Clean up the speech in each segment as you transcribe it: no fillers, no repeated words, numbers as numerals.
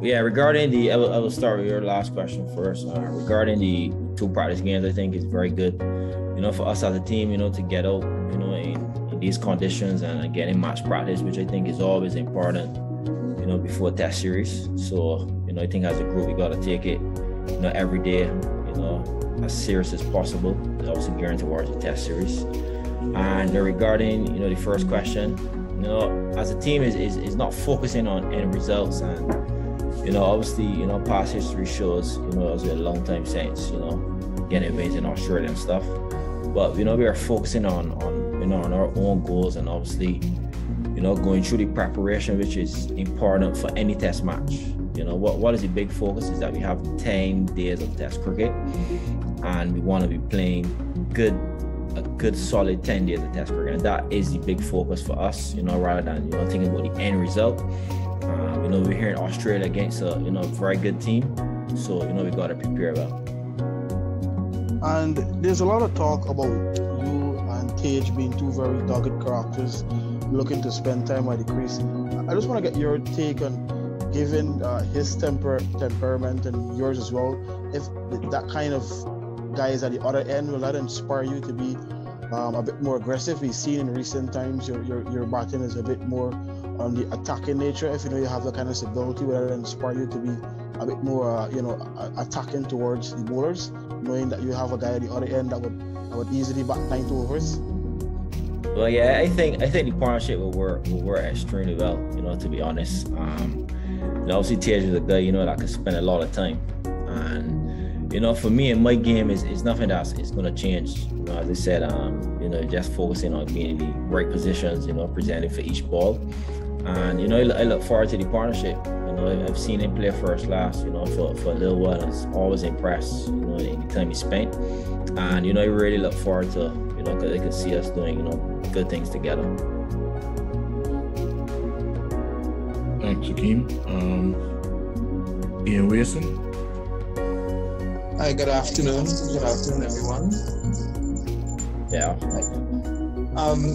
Yeah, regarding I will start with your last question first. Regarding the two practice games, I think it's very good, for us as a team, to get out, in these conditions and getting match practice, which I think is always important, before test series. So, I think as a group, we got to take it, every day, as serious as possible, obviously gearing towards the test series. And regarding, the first question, as a team is not focusing on end results and, obviously, past history shows, as a long time since, getting wins in Australia and stuff. But, we are focusing on our own goals and obviously, going through the preparation, which is important for any test match. What is the big focus is that we have 10 days of test cricket and we want to be playing a good solid 10 days of test cricket. And that is the big focus for us, rather than, thinking about the end result. We're here in Australia against a very good team, so we got to prepare well. And there's a lot of talk about you and Tage being two very dogged characters looking to spend time at the crease. I just want to get your take on, given his temperament and yours as well, if that kind of guy is at the other end, will that inspire you to be a bit more aggressive? We've seen in recent times your batting is a bit more on the attacking nature. If you have that kind of stability, will that inspire you to be a bit more, attacking towards the bowlers, knowing that you have a guy at the other end that would easily bat 90 overs? Well, yeah, I think the partnership will work extremely well. To be honest, obviously Tej is a guy that can spend a lot of time, and for me in my game is nothing that's going to change. As I said, just focusing on being in the right positions, presenting for each ball, and I look forward to the partnership. I've seen him play first class, for a little while, and it's always impressed, any time he spent, and I really look forward to, because I can see us doing, good things together. Thanks, Akeem. Ian Wilson. Hi, good afternoon. Good afternoon, everyone. Yeah.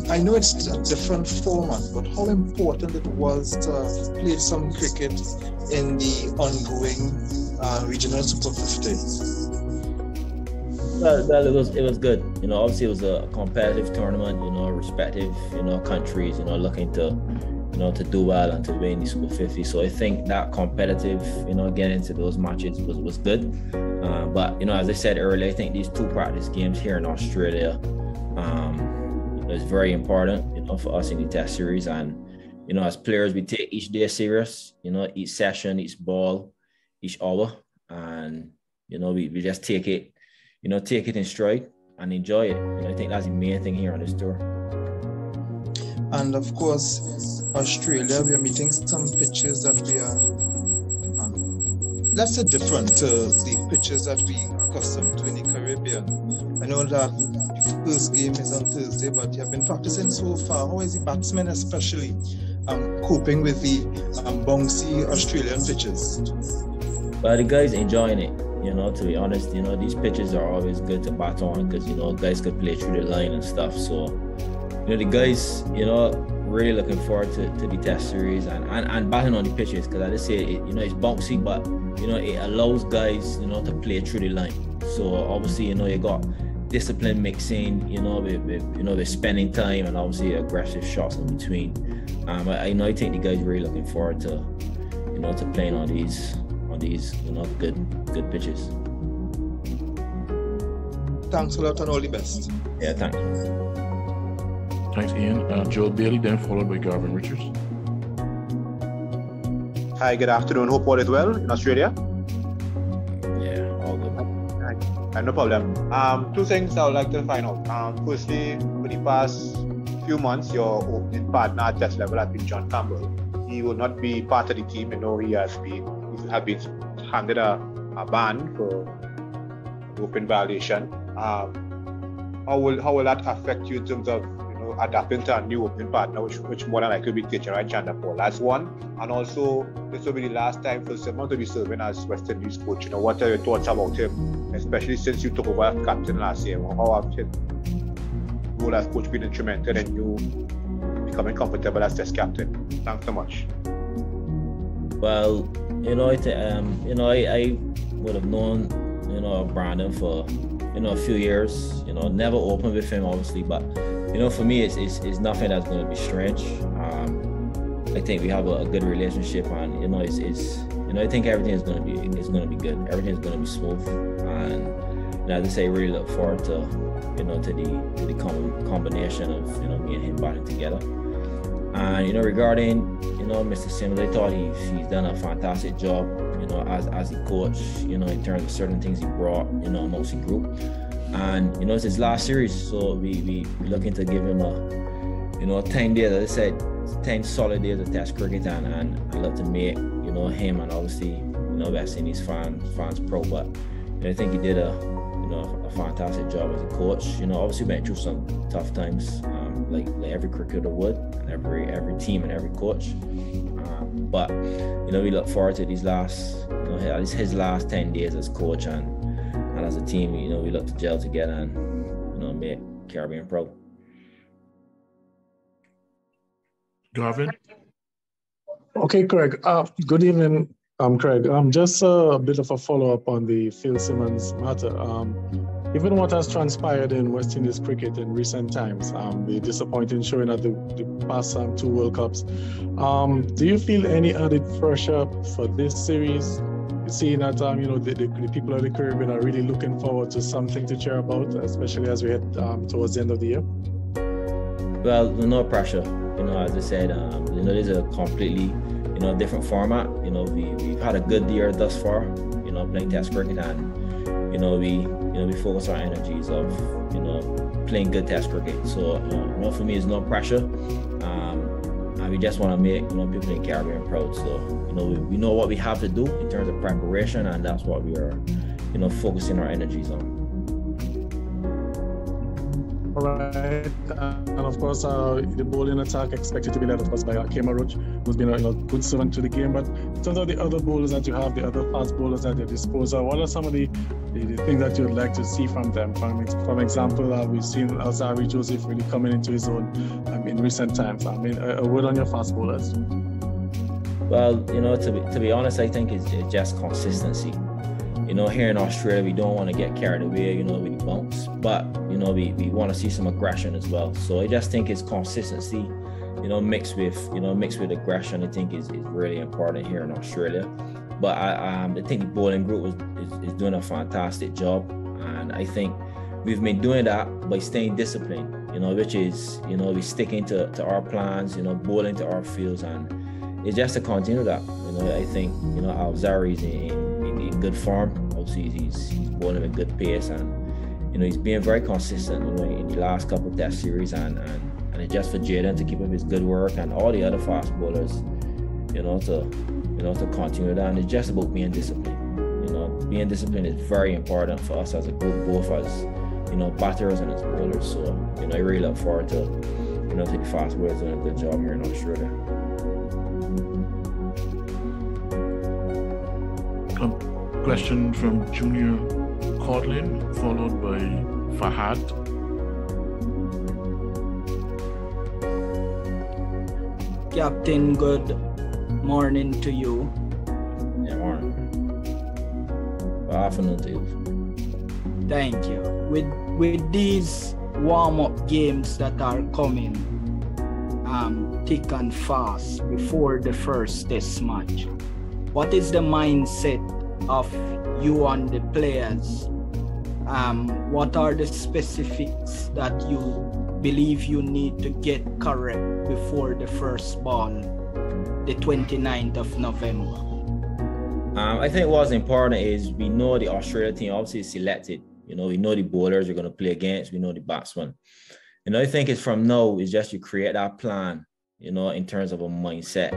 I know it's a different format, but how important it was to play some cricket in the ongoing regional Super 50? Well, it was good. Obviously it was a competitive tournament. Respective countries looking to do well and to win the Super 50. So I think that competitive getting into those matches was good. But as I said earlier, I think these two practice games here in Australia is very important for us in the test series. And as players, we take each day serious. Each session, each ball, each hour, and we just take it. Take it in stride and enjoy it. I think that's the main thing here on this tour. And of course, Australia, we are meeting some pitches that we are, let's say, different to the pitches that we are accustomed to in the Caribbean. I know that the first game is on Thursday, but you have been practicing so far. How is the batsman especially coping with the bouncy Australian pitches? Well, the guys enjoying it. To be honest, these pitches are always good to bat on because, guys could play through the line and stuff. So, the guys, really looking forward to the test series and batting on the pitches because I just say, it's bouncy, but, it allows guys, to play through the line. So, obviously, you got discipline mixing, with spending time and obviously aggressive shots in between. I think the guys really looking forward to, to playing on these good pitches. Thanks a lot and all the best. Yeah, thanks. Thanks, Ian. Joel Bailey, then followed by Garvin Richards. Hi, good afternoon. Hope all is well in Australia. Yeah, all good. No problem. Two things I would like to find out. Firstly, for the past few months, your opening partner at test level has been John Campbell. He will not be part of the team. He has been handed a ban for open violation. How will that affect you in terms of adapting to a new opening partner, which more than likely will be taken right Chanderpaul? That's one. And also, this will be the last time for someone to be serving as West Indies coach. What are your thoughts about him, especially since you took over as captain last year? How have his role as coach been instrumental in you becoming comfortable as test captain? Thanks so much. Well, I would have known, Brandon for, a few years. Never opened with him, obviously, but for me, it's nothing that's going to be strange. I think we have a good relationship, and I think everything is going to be good. Everything is going to be smooth, and as I say, really look forward to the combination of me and him battling together. And regarding Mr. Simmons, I thought he's done a fantastic job as a coach in terms of certain things he brought amongst the group. And it's his last series, so we looking to give him a 10 days, as I said, 10 solid days of Test cricket, and I love to make him and obviously West Indies fans pro. But I think he did a fantastic job as a coach. Obviously went through some tough times, like every cricketer would, and every team and every coach. But we look forward to these last, at least his last 10 days as coach, and as a team, we look to gel together and make Caribbean proud. Garvin? Okay, Craig. Good evening, Craig. Just a bit of a follow-up on the Phil Simmons matter. Given what has transpired in West Indies cricket in recent times, the disappointing showing at the past 2 World Cups, do you feel any added pressure for this series? Seeing that the people of the Caribbean are really looking forward to something to cheer about, especially as we head towards the end of the year? Well, no pressure. As I said, this is a completely different format. We've had a good year thus far. Playing Test cricket, and we focus our energies of playing good Test cricket. So for me, it's no pressure. And we just want to make people in Caribbean proud. So we know what we have to do in terms of preparation, and that's what we are focusing our energies on. All right, and of course, the bowling attack expected to be led, of course, by Kema Roach, who's been a good servant to the game. But in terms of the other bowlers that you have, the other fast bowlers at your disposal, what are some of the things that you'd like to see from them? For example, we've seen Alzari Joseph really coming into his own in recent times. I mean, a word on your fast bowlers. Well, to be honest, I think it's just consistency. Here in Australia, we don't want to get carried away, with the bounce, but, we want to see some aggression as well. So I just think it's consistency, mixed with aggression, I think is really important here in Australia. But I think the bowling group is doing a fantastic job. And I think we've been doing that by staying disciplined, which is, we sticking to our plans, bowling to our fields, and it's just to continue that. I think, Alzari's in good form. Obviously, he's bowling with good pace, and he's being very consistent in the last couple of Test series, and it's just for Jaden to keep up his good work, and all the other fast bowlers to continue that. And it's just about being disciplined. Being disciplined is very important for us as a group, both as batters and as bowlers. So I really look forward to the fast bowlers doing a good job here in Australia. Question from Junior Codlin, followed by Fahad. Captain, good morning to you. Yeah, morning. Good afternoon to you. Thank you. With these warm-up games that are coming thick and fast before the first Test match, what is the mindset of you and the players? What are the specifics that you believe you need to get correct before the first ball, the 29th of November? I think what's important is we know the Australia team obviously is selected. We know the bowlers you're going to play against. We know the batsmen. I think it's from now is just to create that plan, in terms of a mindset,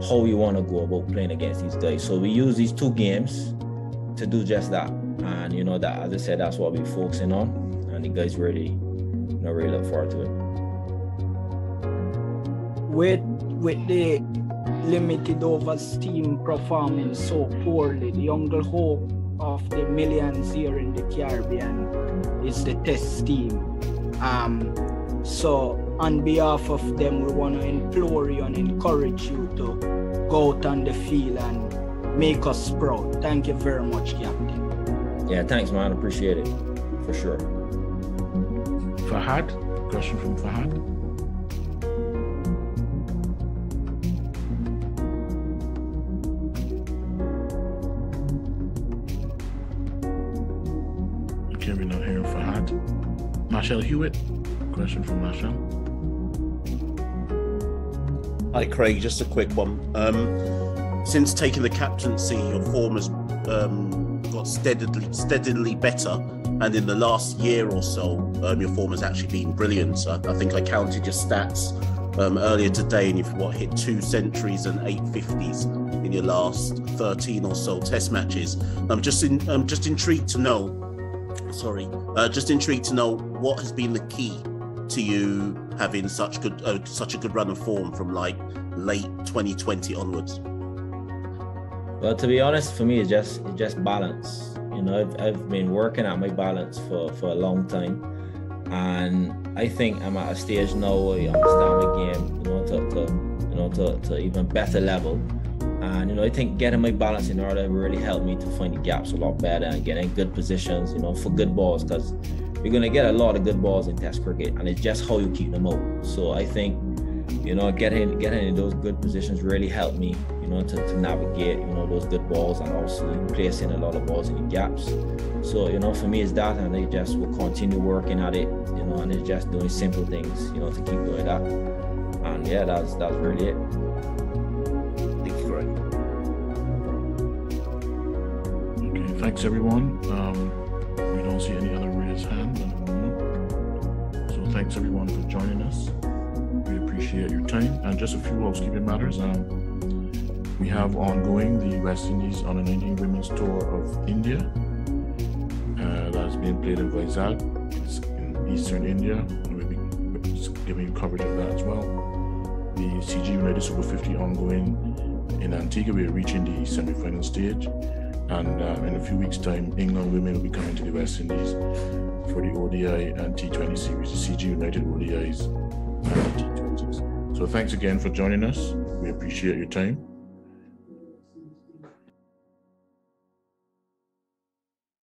how we want to go about playing against these guys. So we use these 2 games to do just that. And, that, as I said, that's what we're focusing on. And the guys really look forward to it. With the limited overs team performing so poorly, the only hope of the millions here in the Caribbean is the Test team. So on behalf of them, we want to implore you and encourage you to go out on the field and make us proud. Thank you very much, Captain. Yeah, thanks, man. Appreciate it, for sure. Fahad, question from Fahad. Okay, we're not hearing Fahad. Marshall Hewitt, question from Marshall. Hi, Craig. Just a quick one. Since taking the captaincy, your form has got steadily better, and in the last year or so, your form has actually been brilliant. I think I counted your stats earlier today, and you've hit 2 centuries and 8 50s in your last 13 or so Test matches. I'm just intrigued to know. Just intrigued to know what has been the key to you having such a good run of form from like late 2020 onwards. Well, to be honest, for me, it's just balance. You know, I've been working at my balance for a long time, and I think I'm at a stage now where I understand my game, to even better level. And I think getting my balance in order really helped me to find the gaps a lot better and get in good positions, for good balls, because you're gonna get a lot of good balls in Test cricket, and it's just how you keep them out. So I think, getting in those good positions really helped me, to navigate, those good balls, and also placing a lot of balls in the gaps. So, for me, it's that, and I just will continue working at it, and it's just doing simple things, to keep doing that. And yeah, that's really it. Thank you, Greg. Okay, thanks everyone. We don't see any other raised hands at the moment. So thanks everyone for joining us. We appreciate your time. And just a few housekeeping matters. We have ongoing the West Indies Under-19 Women's Tour of India. That is being played in Vizag. It's in Eastern India. And we'll be giving you coverage of that as well. The CG United Super 50 ongoing in Antigua. We are reaching the semi-final stage. And in a few weeks' time, England women will be coming to the West Indies for the ODI and T20 series, the CG United ODIs and the T20s. So thanks again for joining us. We appreciate your time.